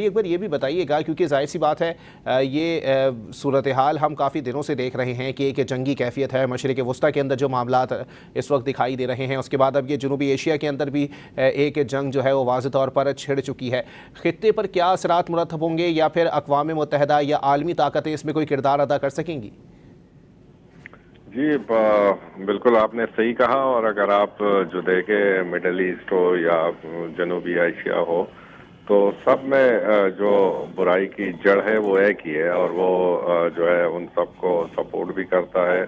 علی اکبر یہ بھی بتائیے گا، کیونکہ ظاہر سی بات ہے یہ صورتحال ہم کافی دنوں سے دیکھ رہے ہیں کہ ایک جنگی کیفیت ہے مشرق وسطیٰ کے اندر جو معاملات اس وقت دکھائی دے رہے ہیں، اس کے بعد اب یہ جنوبی ایشیا کے اندر بھی ایک جنگ جو ہے وہ واضح طور پر چھڑ چکی ہے. خطے پر کیا اثرات مرتب ہوں گے، یا پھر اقوام متحدہ یا عالمی طاقتیں اس میں کوئی کردار ادا کر سکیں گی؟ جی بالکل آپ نے صحیح کہا. اور اگر آپ جو دیکھیں مڈل ایسٹ ہو یا جنوبی ایشیا ہو تو سب میں جو برائی کی جڑ ہے وہ ایک ہی ہے، اور وہ جو ہے ان سب کو سپورٹ بھی کرتا ہے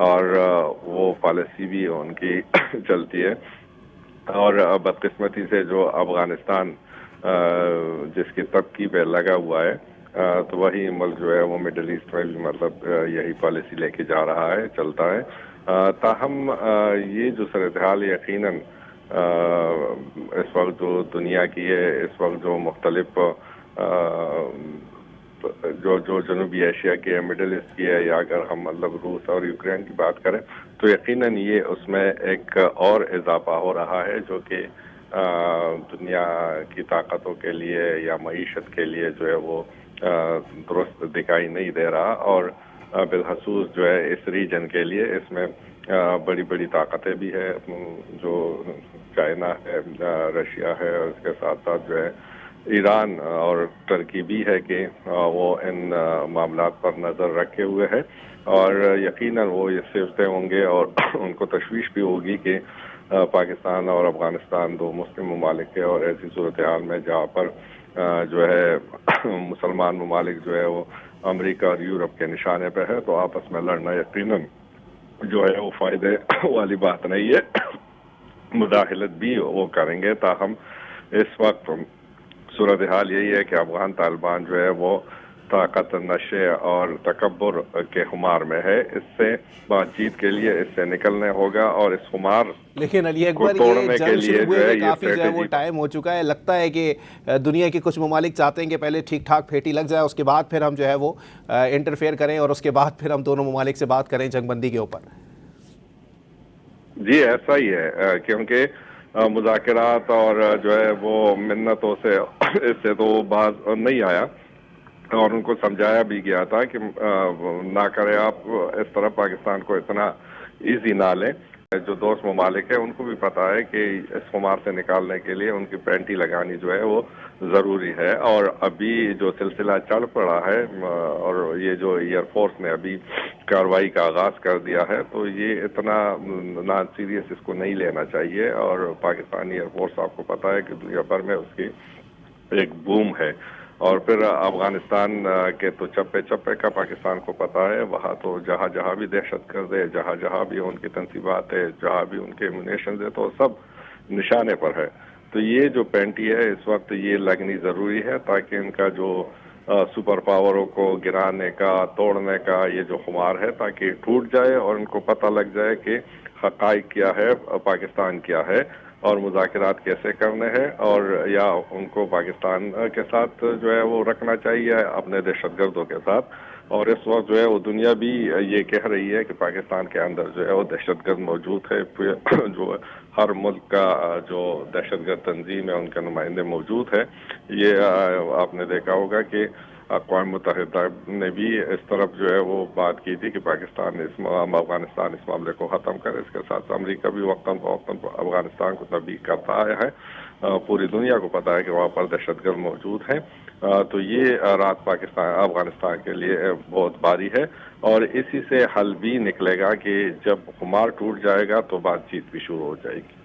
اور وہ پالیسی بھی ان کی چلتی ہے. اور بدقسمتی سے جو افغانستان جس کی تبکی پہ لگا ہوا ہے تو وہی ملک جو ہے وہ مڈل ایسٹ میں بھی مطلب یہی پالیسی لے کے جا رہا ہے، چلتا ہے. تاہم یہ جو صورتحال یقیناً اس وقت جو دنیا کی ہے، اس وقت جو مختلف جو جنوبی ایشیا کی ہے، مڈل ایسٹ کی ہے، یا اگر ہم مطلب روس اور یوکرین کی بات کریں تو یقیناً یہ اس میں ایک اور اضافہ ہو رہا ہے جو کہ دنیا کی طاقتوں کے لیے یا معیشت کے لیے جو ہے وہ درست دکھائی نہیں دے رہا. اور بالخصوص جو ہے اس ریجن کے لیے اس میں بڑی بڑی طاقتیں بھی ہے، جو چائنا ہے، رشیا ہے، اور اس کے ساتھ ساتھ جو ہے ایران اور ترکی بھی ہے کہ وہ ان معاملات پر نظر رکھے ہوئے ہے. اور یقیناً وہ یہ سوچتے ہوں گے اور ان کو تشویش بھی ہوگی کہ پاکستان اور افغانستان دو مسلم ممالک ہے، اور ایسی صورتحال میں جہاں پر جو ہے مسلمان ممالک جو ہے وہ امریکہ اور یورپ کے نشانے پہ ہے، تو آپس میں لڑنا یقیناً جو ہے وہ فائدے والی بات نہیں ہے. مداخلت بھی وہ کریں گے. تاہم اس وقت صورتحال یہی ہے کہ افغان طالبان جو ہے وہ طاقت، نشے اور تکبر کے خمار میں ہے. اس سے بات چیت کے لیے اس سے نکلنے ہوگا، اور اس خمار لیکن علی کو اکبر یہ توڑنے کے جنگ لیے شروع جو ہوئے ہے ہوئے یہ کافی جو ہے وہ اسٹریٹجی ٹائم ہو چکا ہے. لگتا ہے کہ دنیا کے کچھ ممالک چاہتے ہیں کہ پہلے ٹھیک ٹھاک پھیٹی لگ جائے، اس کے بعد پھر ہم جو ہے وہ انٹرفیئر کریں، اور اس کے بعد پھر ہم دونوں ممالک سے بات کریں جنگ بندی کے اوپر. جی ایسا ہی ہے، کیونکہ مذاکرات اور جو ہے وہ منتوں سے اس سے تو باز نہیں آیا، اور ان کو سمجھایا بھی گیا تھا کہ نہ کرے آپ اس طرح پاکستان کو اتنا ایزی نہ لیں. جو دوست ممالک ہیں ان کو بھی پتا ہے کہ اس خمار سے نکالنے کے لیے ان کی پینٹی لگانی جو ہے وہ ضروری ہے. اور ابھی جو سلسلہ چل پڑا ہے، اور یہ جو ایئر فورس نے ابھی کارروائی کا آغاز کر دیا ہے، تو یہ اتنا نان سیریس اس کو نہیں لینا چاہیے. اور پاکستانی ایئر فورس آپ کو پتا ہے کہ دنیا بھر میں اس کی ایک بوم ہے. اور پھر افغانستان کے تو چپے چپے کا پاکستان کو پتا ہے، وہاں تو جہاں جہاں بھی دہشت گرد ہے، جہاں جہاں بھی ان کی تنصیبات ہے، جہاں بھی ان کے منیشنز ہے، تو سب نشانے پر ہے. تو یہ جو پینٹی ہے اس وقت یہ لگنی ضروری ہے، تاکہ ان کا جو سپر پاوروں کو گرانے کا، توڑنے کا یہ جو خمار ہے، تاکہ ٹوٹ جائے اور ان کو پتہ لگ جائے کہ حقائق کیا ہے، پاکستان کیا ہے، اور مذاکرات کیسے کرنے ہیں. اور یا ان کو پاکستان کے ساتھ جو ہے وہ رکھنا چاہیے، اپنے دہشت گردوں کے ساتھ. اور اس وقت جو ہے وہ دنیا بھی یہ کہہ رہی ہے کہ پاکستان کے اندر جو ہے وہ دہشت گرد موجود ہے. جو ہر ملک کا جو دہشت گرد تنظیم ہے ان کے نمائندے موجود ہیں. یہ آپ نے دیکھا ہوگا کہ اقوام متحدہ نے بھی اس طرف جو ہے وہ بات کی تھی کہ پاکستان افغانستان اس معاملے کو ختم کرے. اس کے ساتھ امریکہ بھی وقتاً فوقتاً افغانستان کو تبلیغ کرتا آیا ہے. پوری دنیا کو پتا ہے کہ وہاں پر دہشت گرد موجود ہیں. تو یہ رات افغانستان کے لیے بہت بھاری ہے، اور اسی سے حل بھی نکلے گا کہ جب خمار ٹوٹ جائے گا تو بات چیت بھی شروع ہو جائے گی.